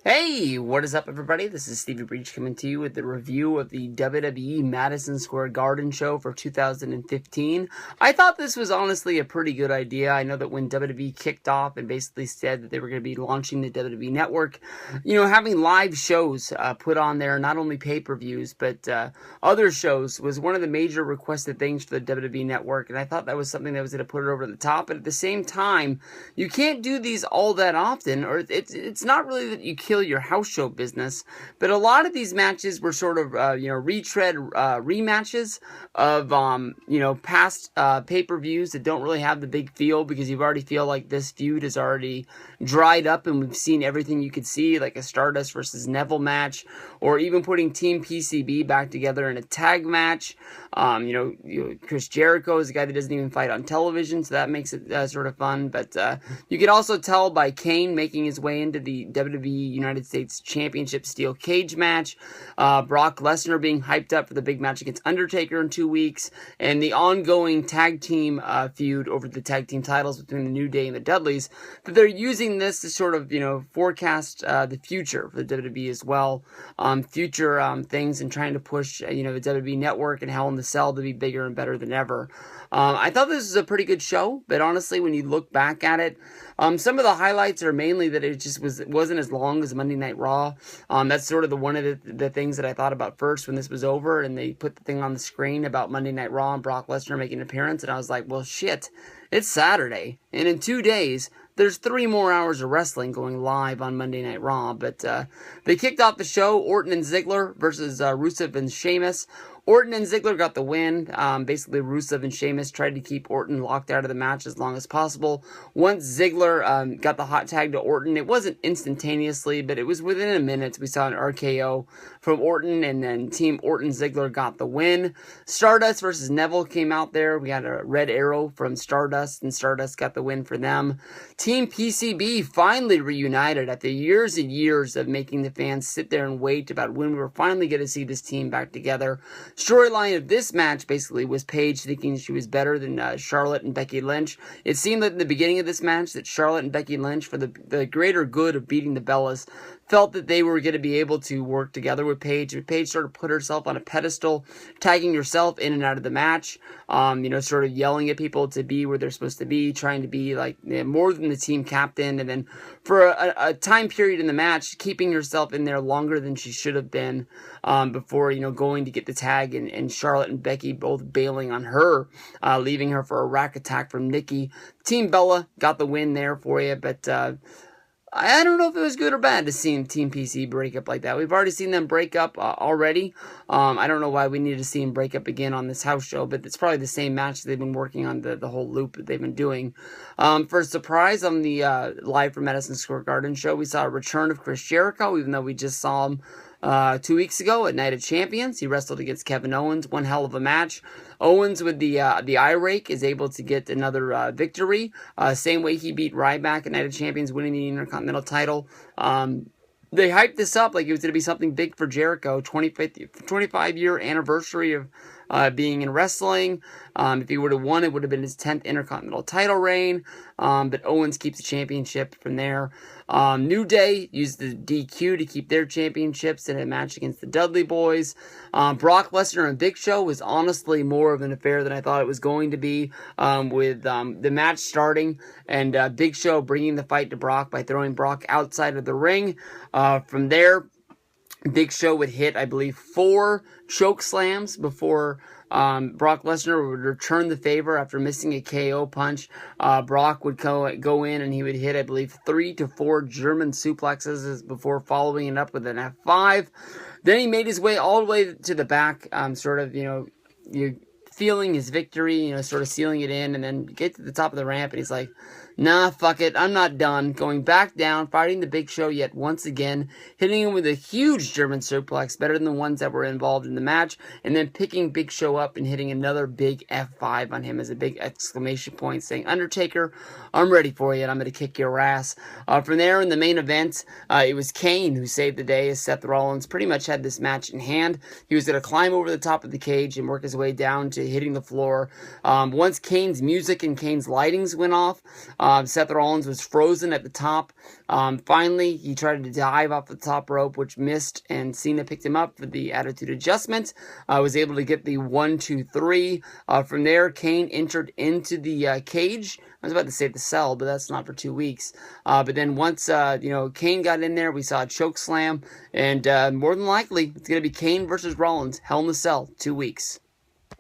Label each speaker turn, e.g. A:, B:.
A: Hey, what is up, everybody? This is Stevie Breach coming to you with the review of the WWE Madison Square Garden show for 2015. I thought this was honestly a pretty good idea. I know that when WWE kicked off and basically said that they were going to be launching the WWE Network, having live shows put on there, not only pay-per-views, but other shows, was one of the major requested things for the WWE Network, and I thought that was something that was going to put it over the top. But at the same time, you can't do these all that often, or it's not really that you kill your house show business, but a lot of these matches were sort of retread rematches of past pay-per-views that don't really have the big feel, because you already feel like this feud is already dried up and we've seen everything you could see, like a Stardust versus Neville match, or even putting Team PCB back together in a tag match. Chris Jericho is a guy that doesn't even fight on television, so that makes it sort of fun. But you could also tell by Kane making his way into the WWE United States Championship Steel Cage match, Brock Lesnar being hyped up for the big match against Undertaker in 2 weeks, and the ongoing tag team feud over the tag team titles between the New Day and the Dudleys, that they're using this to sort of, forecast the future for the WWE as well, future things, and trying to push, the WWE Network and Hell in the Cell to be bigger and better than ever. I thought this was a pretty good show, but honestly, when you look back at it, some of the highlights are mainly that it just wasn't as long as Monday Night Raw. That's sort of one of the things that I thought about first when this was over, and they put the thing on the screen about Monday Night Raw and Brock Lesnar making an appearance, and I was like, well, shit, it's Saturday, and in 2 days, there's 3 more hours of wrestling going live on Monday Night Raw. But they kicked off the show, Orton and Ziggler versus Rusev and Sheamus. Orton and Ziggler got the win. Basically, Rusev and Sheamus tried to keep Orton locked out of the match as long as possible. Once Ziggler got the hot tag to Orton, it wasn't instantaneously, but it was within a minute. We saw an RKO from Orton, and then Team Orton-Ziggler got the win. Stardust versus Neville came out there. We had a red arrow from Stardust, and Stardust got the win for them. Team PCB finally reunited after years and years of making the fans sit there and wait about when we were finally going to see this team back together. Storyline of this match basically was Paige thinking she was better than Charlotte and Becky Lynch. It seemed like in the beginning of this match that Charlotte and Becky Lynch, for the greater good of beating the Bellas, felt that they were going to be able to work together with Paige. But Paige sort of put herself on a pedestal, tagging herself in and out of the match, sort of yelling at people to be where they're supposed to be, trying to be like more than the team captain, and then for a time period in the match, keeping herself in there longer than she should have been before, going to get the tag, and Charlotte and Becky both bailing on her, leaving her for a rack attack from Nikki. Team Bella got the win there for you, but I don't know if it was good or bad to see Team PC break up like that. We've already seen them break up already. I don't know why we need to see them break up again on this house show, but it's probably the same match they've been working on, the whole loop that they've been doing. For a surprise on the Live from Madison Square Garden show, we saw a return of Chris Jericho, even though we just saw him 2 weeks ago at Night of Champions. He wrestled against Kevin Owens, one hell of a match. Owens with the eye rake is able to get another victory. Same way he beat Ryback at Night of Champions, winning the Intercontinental title. They hyped this up like it was going to be something big for Jericho. 25-year anniversary of being in wrestling. If he would have won, it would have been his 10th Intercontinental title reign. But Owens keeps the championship from there. New Day used the DQ to keep their championships in a match against the Dudley Boys. Brock Lesnar and Big Show was honestly more of an affair than I thought it was going to be, with the match starting and Big Show bringing the fight to Brock by throwing Brock outside of the ring. From there, Big Show would hit, I believe, 4 choke slams before Brock Lesnar would return the favor after missing a KO punch. Brock would go in and he would hit, I believe, 3 to 4 German suplexes before following it up with an F5. Then he made his way all the way to the back, feeling his victory, sort of sealing it in, and then get to the top of the ramp, and he's like, nah, fuck it, I'm not done. Going back down, fighting the Big Show yet once again, hitting him with a huge German suplex, better than the ones that were involved in the match, and then picking Big Show up and hitting another big F5 on him as a big exclamation point, saying, Undertaker, I'm ready for you, and I'm going to kick your ass. From there, in the main event, it was Kane who saved the day, as Seth Rollins pretty much had this match in hand. He was going to climb over the top of the cage and work his way down to hitting the floor. Once Kane's music and Kane's lightings went off, Seth Rollins was frozen at the top. Finally, he tried to dive off the top rope, which missed, and Cena picked him up for the attitude adjustment. Was able to get the 1, 2, 3. From there, Kane entered into the cage. I was about to say the cell, but that's not for 2 weeks. But then once Kane got in there, we saw a choke slam, and more than likely, it's going to be Kane versus Rollins, Hell in the Cell, 2 weeks.